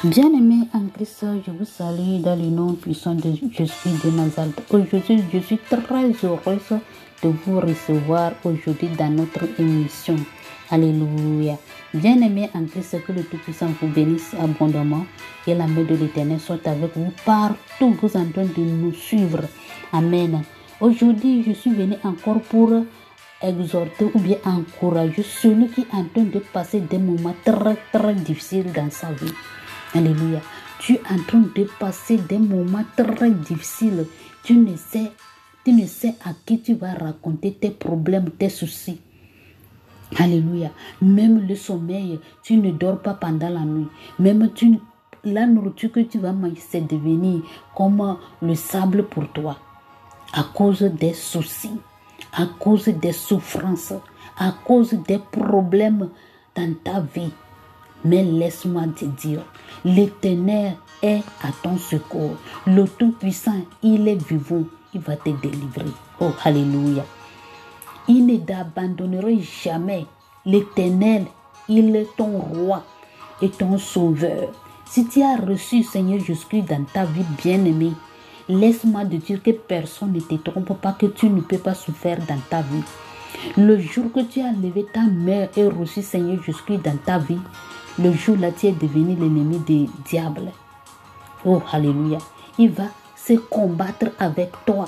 Bien-aimés en Christ, je vous salue dans le nom puissant de Jésus de Nazareth. Aujourd'hui, je suis très heureuse de vous recevoir aujourd'hui dans notre émission. Alléluia. Bien-aimés en Christ, que le Tout-Puissant vous bénisse abondamment et la main de l'Éternel soit avec vous partout vous en train de nous suivre. Amen. Aujourd'hui, je suis venue encore pour exhorter ou bien encourager celui qui est en train de passer des moments très difficiles dans sa vie. Alléluia. Tu es en train de passer des moments très difficiles. Tu ne sais à qui tu vas raconter tes problèmes, tes soucis. Alléluia. Même le sommeil, tu ne dors pas pendant la nuit. Même la nourriture que tu vas manger, c'est devenir comme le sable pour toi. À cause des soucis, à cause des souffrances, à cause des problèmes dans ta vie. Mais laisse-moi te dire, l'Éternel est à ton secours. Le Tout-Puissant, il est vivant, il va te délivrer. Oh, alléluia. Il ne t'abandonnera jamais. L'Éternel, il est ton roi et ton sauveur. Si tu as reçu Seigneur Jésus dans ta vie bien-aimée, laisse-moi te dire que personne ne te trompe pas, que tu ne peux pas souffrir dans ta vie. Le jour que tu as levé ta main et reçu Seigneur Jésus dans ta vie, le jour-là, tu es devenu l'ennemi du diable. Oh, alléluia. Il va se combattre avec toi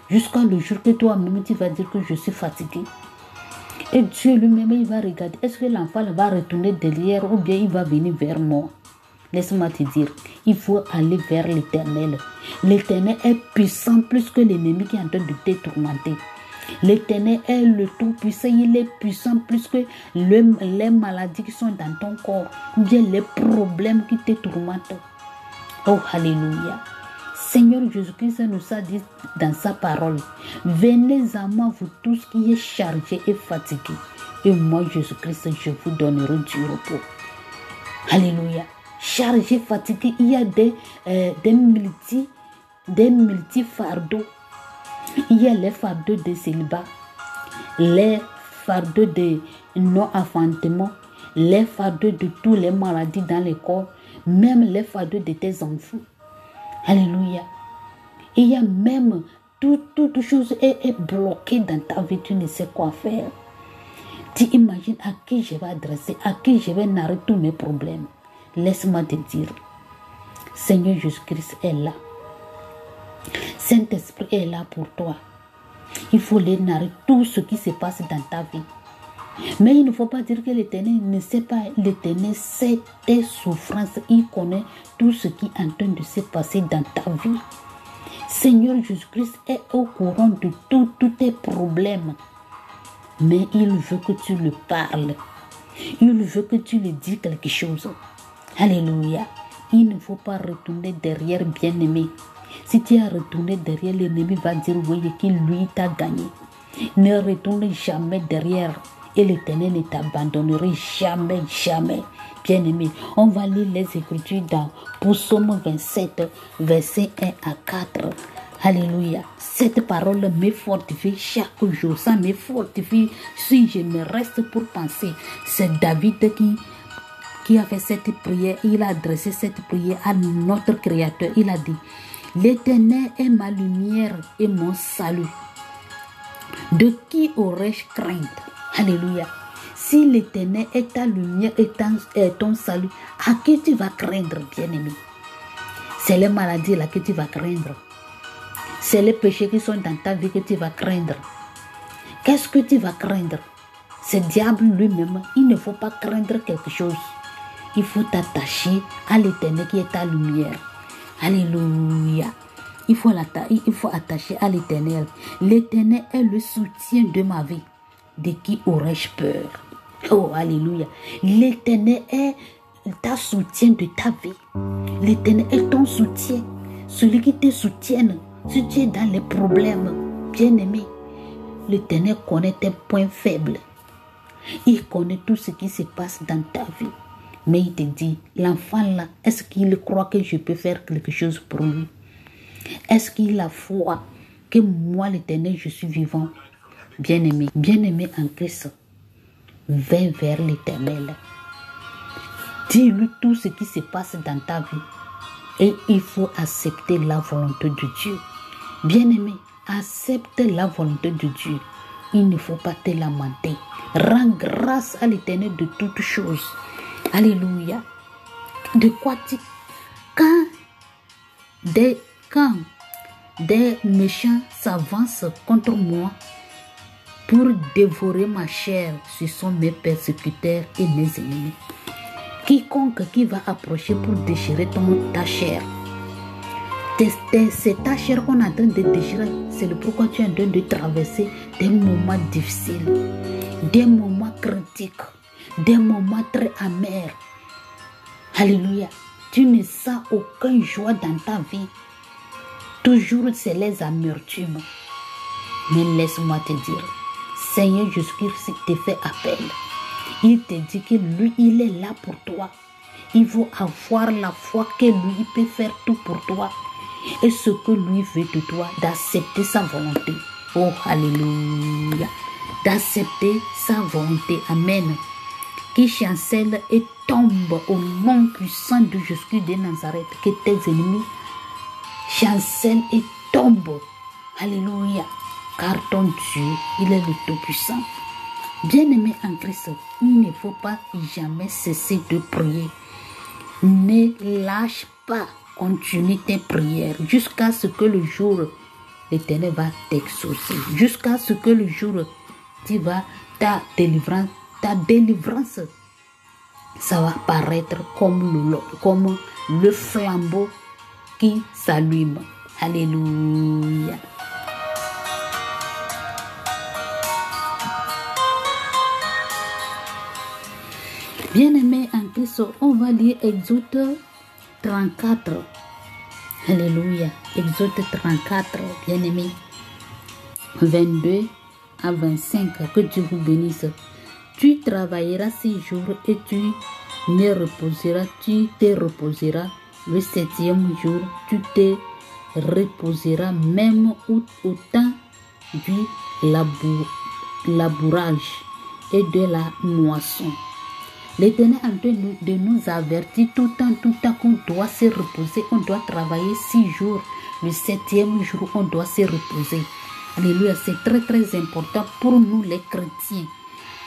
jusqu'à le jour que toi-même, tu vas dire que je suis fatigué. Et Dieu lui-même, il va regarder. Est-ce que l'enfant va retourner derrière ou bien il va venir vers moi? Laisse-moi te dire, il faut aller vers l'Éternel. L'Éternel est puissant plus que l'ennemi qui est en train de te tourmenter. L'Éternel est le Tout-Puissant, il est puissant plus que les maladies qui sont dans ton corps, ou bien les problèmes qui te tourmentent. Oh, alléluia. Seigneur Jésus-Christ nous a dit dans sa parole, venez à moi vous tous qui êtes chargés et fatigués, et moi Jésus-Christ, je vous donnerai du repos. Alléluia. Chargé, fatigué, il y a des multi-fardeaux. Il y a les fardeaux de célibat, les fardeaux de non-enfantement, les fardeaux de toutes les maladies dans le corps, même les fardeaux de tes enfants. Alléluia. Il y a même toute chose est bloquée dans ta vie, tu ne sais quoi faire. Tu imagines à qui je vais adresser, à qui je vais narrer tous mes problèmes. Laisse-moi te dire, Seigneur Jésus-Christ est là. Saint-Esprit est là pour toi. Il faut les narrer tout ce qui se passe dans ta vie. Mais il ne faut pas dire que l'Éternel ne sait pas. L'Éternel sait tes souffrances. Il connaît tout ce qui est en train de se passer dans ta vie. Seigneur Jésus-Christ est au courant de tous tes problèmes. Mais il veut que tu le parles. Il veut que tu lui dises quelque chose. Alléluia. Il ne faut pas retourner derrière, bien-aimé. Si tu as retourné derrière, l'ennemi va dire oui, qu'il lui t'a gagné. Ne retourne jamais derrière et l'Éternel ne t'abandonnera jamais, jamais. Bien-aimé, on va lire les Écritures dans Psaume 27, versets 1 à 4. Alléluia. Cette parole me fortifie chaque jour. Ça me fortifie si je me reste pour penser. C'est David qui a fait cette prière. Il a adressé cette prière à notre Créateur. Il a dit, l'Éternel est ma lumière et mon salut. De qui aurais-je crainte? Alléluia. Si l'Éternel est ta lumière et ton salut, à qui tu vas craindre, bien-aimé? C'est les maladies là que tu vas craindre. C'est les péchés qui sont dans ta vie que tu vas craindre. Qu'est-ce que tu vas craindre? C'est le diable lui-même. Il ne faut pas craindre quelque chose. Il faut t'attacher à l'Éternel qui est ta lumière. Alléluia. Il faut attacher à l'Éternel. L'Éternel est le soutien de ma vie. De qui aurais-je peur? Oh, alléluia. L'Éternel est ta soutien de ta vie. L'Éternel est ton soutien. Celui qui te soutient. Si tu es dans les problèmes, bien-aimé, l'Éternel connaît tes points faibles. Il connaît tout ce qui se passe dans ta vie. Mais il te dit, l'enfant là, est-ce qu'il croit que je peux faire quelque chose pour lui? Est-ce qu'il a foi que moi, l'Éternel, je suis vivant? Bien-aimé en Christ, va vers l'Éternel. Dis-lui tout ce qui se passe dans ta vie. Et il faut accepter la volonté de Dieu. Bien-aimé, accepte la volonté de Dieu. Il ne faut pas te lamenter. Rends grâce à l'Éternel de toutes choses. Alléluia. De quoi tu... Quand des méchants s'avancent contre moi pour dévorer ma chair, ce sont mes persécuteurs et mes ennemis. Quiconque qui va approcher pour déchirer ta chair, c'est ta chair qu'on est en train de déchirer. C'est le pourquoi tu es en train de traverser des moments difficiles, des moments critiques, des moments très amers. Alléluia. Tu ne sens aucune joie dans ta vie. Toujours c'est les amertumes. Mais laisse-moi te dire, Seigneur Jésus-Christ te fait appel. Il te dit que lui, il est là pour toi. Il faut avoir la foi que lui, il peut faire tout pour toi. Et ce que lui veut de toi, d'accepter sa volonté. Oh, alléluia. D'accepter sa volonté. Amen. Qui chancelle et tombe au nom puissant de Jésus de Nazareth. Que tes ennemis chancellent et tombent. Alléluia. Car ton Dieu, il est le Tout-Puissant. Bien-aimé en Christ, il ne faut pas jamais cesser de prier. Ne lâche pas, continue tes prières jusqu'à ce que le jour, l'Éternel va t'exaucer. Jusqu'à ce que le jour, ta délivrance, ça va paraître comme le flambeau qui s'allume. Alléluia. Bien-aimé en Christ, on va lire Exode 34. Alléluia. Exode 34, bien-aimé. 22 à 25. Que Dieu vous bénisse. Tu travailleras 6 jours et tu te reposeras. Le 7e jour, tu te reposeras même au temps du labourage et de la moisson. L'Éternel est en train de nous avertir tout le temps qu'on doit se reposer, on doit travailler 6 jours. Le 7e jour, on doit se reposer. Alléluia, c'est très très important pour nous les chrétiens.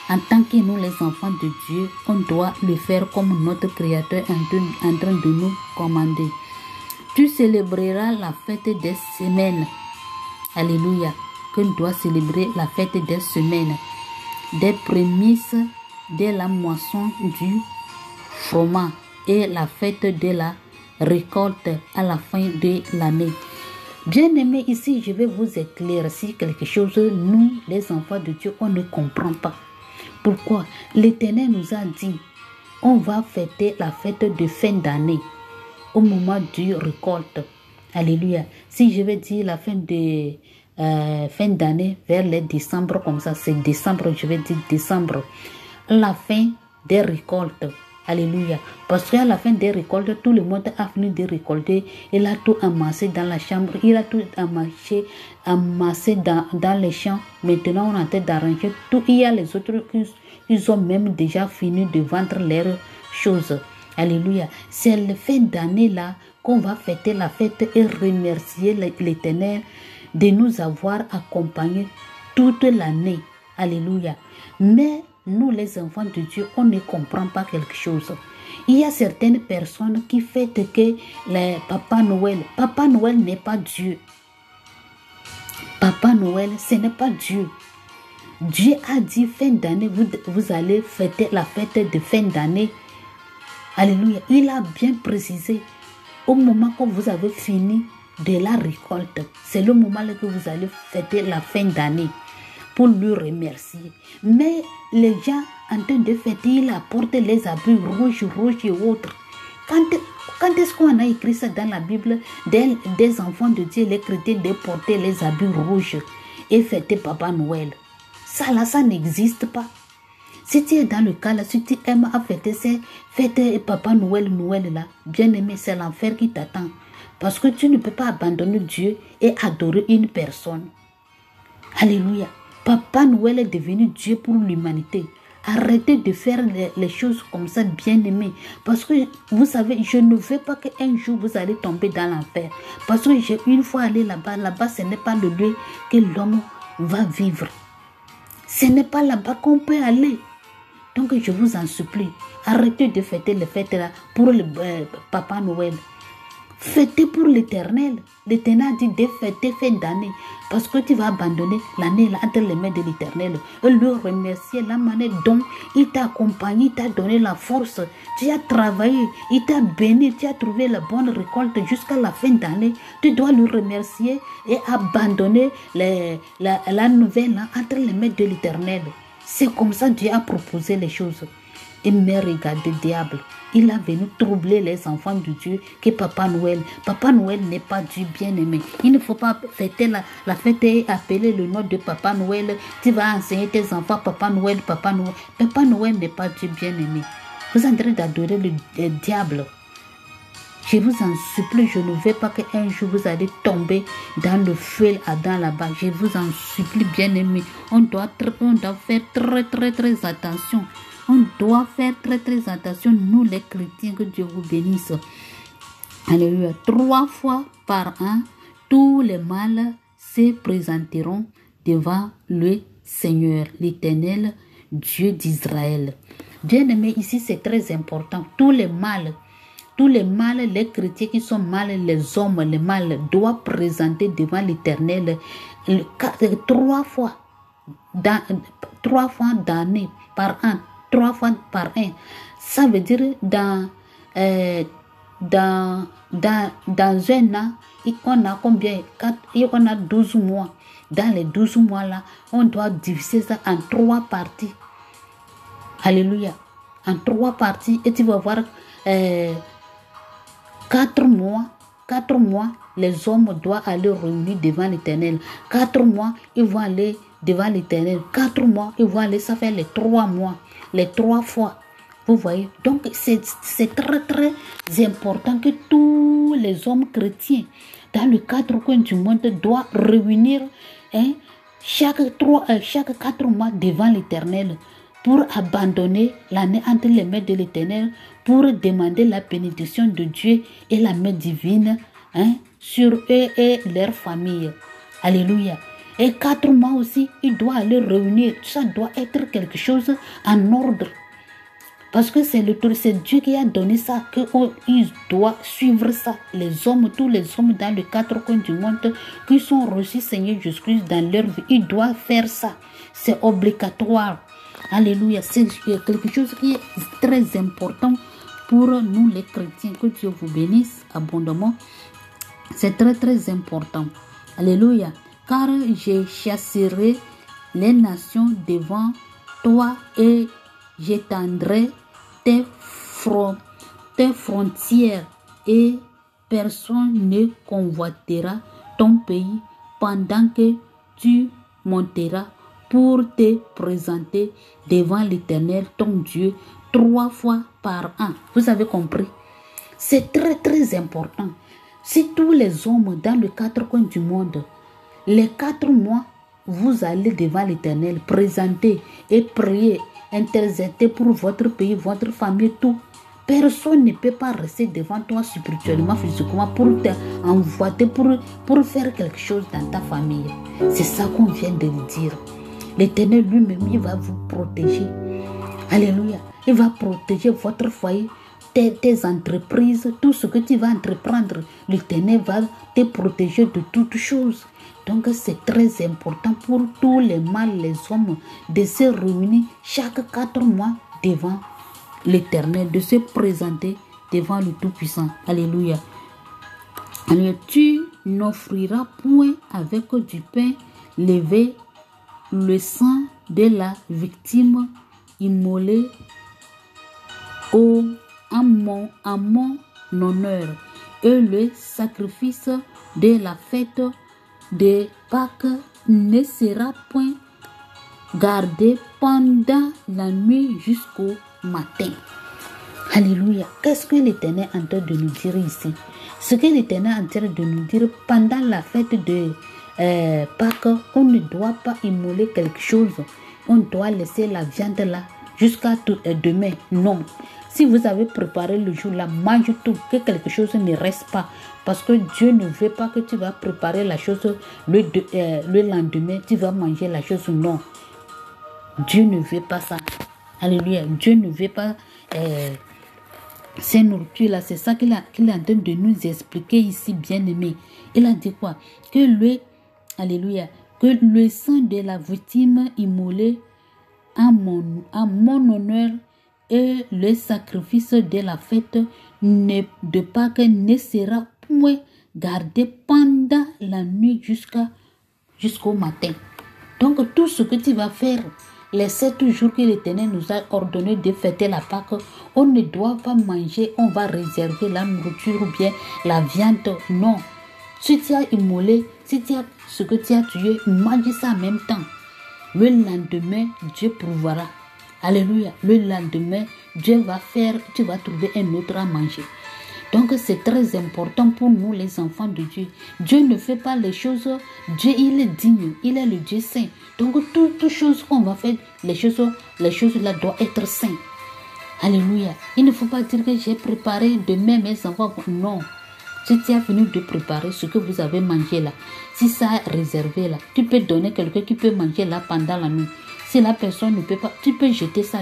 En tant que nous les enfants de Dieu, on doit le faire comme notre Créateur est en train de nous commander. Tu célébreras la fête des semaines. Alléluia, qu'on doit célébrer la fête des semaines, des prémices de la moisson du froment et la fête de la récolte à la fin de l'année. Bien-aimés, ici, je vais vous éclaircir quelque chose. Nous, les enfants de Dieu, on ne comprend pas. Pourquoi? L'Éternel nous a dit, on va fêter la fête de fin d'année au moment du récolte. Alléluia. Si je vais dire la fin d'année vers les décembre, comme ça, c'est décembre, je vais dire décembre. La fin des récoltes. Alléluia. Parce qu'à la fin des récoltes, tout le monde a fini de récolter. Il a tout amassé dans la chambre. Il a tout amassé dans les champs. Maintenant, on est en train d'arranger tout. Il y a les autres qui ont même déjà fini de vendre leurs choses. Alléluia. C'est la fin d'année là qu'on va fêter la fête et remercier l'Éternel de nous avoir accompagnés toute l'année. Alléluia. Mais nous, les enfants de Dieu, on ne comprend pas quelque chose. Il y a certaines personnes qui fêtent que le Papa Noël n'est pas Dieu. Papa Noël, ce n'est pas Dieu. Dieu a dit fin d'année, vous allez fêter la fête de fin d'année. Alléluia. Il a bien précisé, au moment que vous avez fini de la récolte, c'est le moment que vous allez fêter la fin d'année pour lui remercier. Mais les gens en train de fêter, ils apportent les habits rouges et autres. Quand est-ce qu'on a écrit ça dans la Bible, des enfants de Dieu, les chrétiens, de porter les habits rouges et fêter Papa Noël? Ça là, ça n'existe pas. Si tu es dans le cas là, si tu aimes à fêter ces fêtes Papa Noël là, bien aimé, c'est l'enfer qui t'attend. Parce que tu ne peux pas abandonner Dieu et adorer une personne. Alléluia. Papa Noël est devenu Dieu pour l'humanité. Arrêtez de faire les choses comme ça, bien-aimés. Parce que, vous savez, je ne veux pas qu'un jour vous allez tomber dans l'enfer. Parce que j'ai une fois allé là-bas, là-bas, ce n'est pas le lieu que l'homme va vivre. Ce n'est pas là-bas qu'on peut aller. Donc, je vous en supplie, arrêtez de fêter les fêtes là pour le Papa Noël. Fêtez pour l'Éternel. L'Éternel dit de fêter fin d'année. Parce que tu vas abandonner l'année là entre les mains de l'Éternel. Et le remercier la manière dont il t'a accompagné, il t'a donné la force. Tu as travaillé, il t'a béni, tu as trouvé la bonne récolte jusqu'à la fin d'année. Tu dois le remercier et abandonner la nouvelle là, entre les mains de l'Éternel. C'est comme ça que Dieu a proposé les choses. Et mais regardez, diable, il a venu troubler les enfants de Dieu que Papa Noël. Papa Noël n'est pas Dieu bien-aimé. Il ne faut pas fêter la fête et appeler le nom de Papa Noël. Tu vas enseigner tes enfants Papa Noël, Papa Noël. Papa Noël n'est pas Dieu bien-aimé. Vous êtes en train d'adorer le diable. Je vous en supplie, je ne veux pas qu'un jour vous allez tomber dans le feu Adam là-bas. Je vous en supplie, bien-aimés. On doit faire très attention. On doit faire très attention, nous les chrétiens, que Dieu vous bénisse. Alléluia. 3 fois par an, tous les mâles se présenteront devant le Seigneur, l'Éternel, Dieu d'Israël. Bien-aimés, ici c'est très important. Tous les mâles, les chrétiens qui sont mâles, les hommes, les mâles, doivent présenter devant l'Éternel 3 fois d'année par an. 3 fois par an. Ça veut dire dans un an, on a combien? On a 12 mois. Dans les 12 mois là, on doit diviser ça en 3 parties. Alléluia. En 3 parties. Et tu vas voir 4 mois. 4 mois, les hommes doivent aller réunir devant l'Éternel. 4 mois, ils vont aller devant l'Éternel. 4 mois, ils vont aller, ça fait les 3 mois. Les 3 fois. Vous voyez? Donc, c'est très important que tous les hommes chrétiens, dans le 4 coins du monde, doivent réunir chaque 4 mois devant l'Éternel pour abandonner l'année entre les mains de l'Éternel, pour demander la bénédiction de Dieu et la main divine sur eux et leur famille. Alléluia. Et 4 mois aussi, il doit aller réunir. Ça doit être quelque chose en ordre. Parce que c'est Dieu qui a donné ça, qu'il doit suivre ça. Les hommes, tous les hommes dans les 4 coins du monde qui sont reçus Seigneur Jésus-Christ dans leur vie, ils doivent faire ça. C'est obligatoire. Alléluia. C'est quelque chose qui est très important pour nous les chrétiens. Que Dieu vous bénisse abondamment. C'est très important. Alléluia. Car je chasserai les nations devant toi et j'étendrai tes frontières et personne ne convoitera ton pays pendant que tu monteras pour te présenter devant l'Éternel ton Dieu 3 fois par an. Vous avez compris? C'est très important. Si tous les hommes dans les 4 coins du monde, les 4 mois, vous allez devant l'Éternel, présenter et prier, intercéder pour votre pays, votre famille, tout. Personne ne peut pas rester devant toi spirituellement, physiquement, pour t'envoyer, pour faire quelque chose dans ta famille. C'est ça qu'on vient de le dire. L'Éternel lui-même, il va vous protéger. Alléluia. Il va protéger votre foyer, tes entreprises, tout ce que tu vas entreprendre. L'Éternel va te protéger de toutes choses. Donc c'est très important pour tous les mâles, les hommes, de se réunir chaque 4 mois devant l'Éternel, de se présenter devant le Tout-Puissant. Alléluia. Alors, tu n'offriras point avec du pain levé le sang de la victime immolée à mon honneur, et le sacrifice de la fête de Pâques ne sera point gardé pendant la nuit jusqu'au matin. Alléluia. Qu'est-ce que l'Éternel est en train de nous dire ici? Ce que l'Éternel est en train de nous dire, pendant la fête de Pâques, on ne doit pas immoler quelque chose. On doit laisser la viande là jusqu'à demain. Non. Si vous avez préparé le jour, la mange tout, que quelque chose ne reste pas. Parce que Dieu ne veut pas que tu vas préparer la chose le lendemain, tu vas manger la chose. Non. Dieu ne veut pas ça. Alléluia. Dieu ne veut pas ces nourritures-là. C'est ça qu'il est en train de nous expliquer ici, bien-aimé. Il a dit quoi? Alléluia. Que le sang de la victime immolée à mon honneur et le sacrifice de la fête de Pâques ne sera point gardé pendant la nuit jusqu'au matin. Donc tout ce que tu vas faire, les 7 jours que l'Éternel nous a ordonné de fêter la Pâque, on ne doit pas manger, on va réserver la nourriture ou bien la viande. Non. Si tu as immolé, si tu as ce que tu as tué, mange ça en même temps. Le lendemain, Dieu prouvera. Alléluia. Le lendemain, Dieu va faire, tu vas trouver un autre à manger. Donc c'est très important pour nous les enfants de Dieu. Dieu ne fait pas les choses. Dieu, il est digne. Il est le Dieu saint. Donc toutes choses qu'on va faire, les choses là doivent être saintes. Alléluia. Il ne faut pas dire que j'ai préparé demain mes enfants. Non. Si tu as fini de préparer ce que vous avez mangé là, si ça est réservé là, tu peux donner quelqu'un qui peut manger là pendant la nuit. Si la personne ne peut pas, tu peux jeter ça.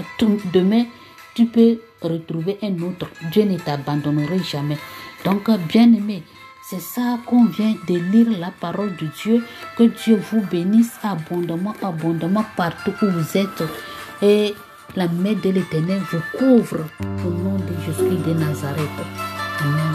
Demain, tu peux retrouver un autre. Dieu ne t'abandonnerait jamais. Donc, bien-aimé, c'est ça qu'on vient de lire la parole de Dieu. Que Dieu vous bénisse abondamment, abondamment partout où vous êtes. Et la main de l'Éternel vous couvre au nom de Jésus de Nazareth. Amen.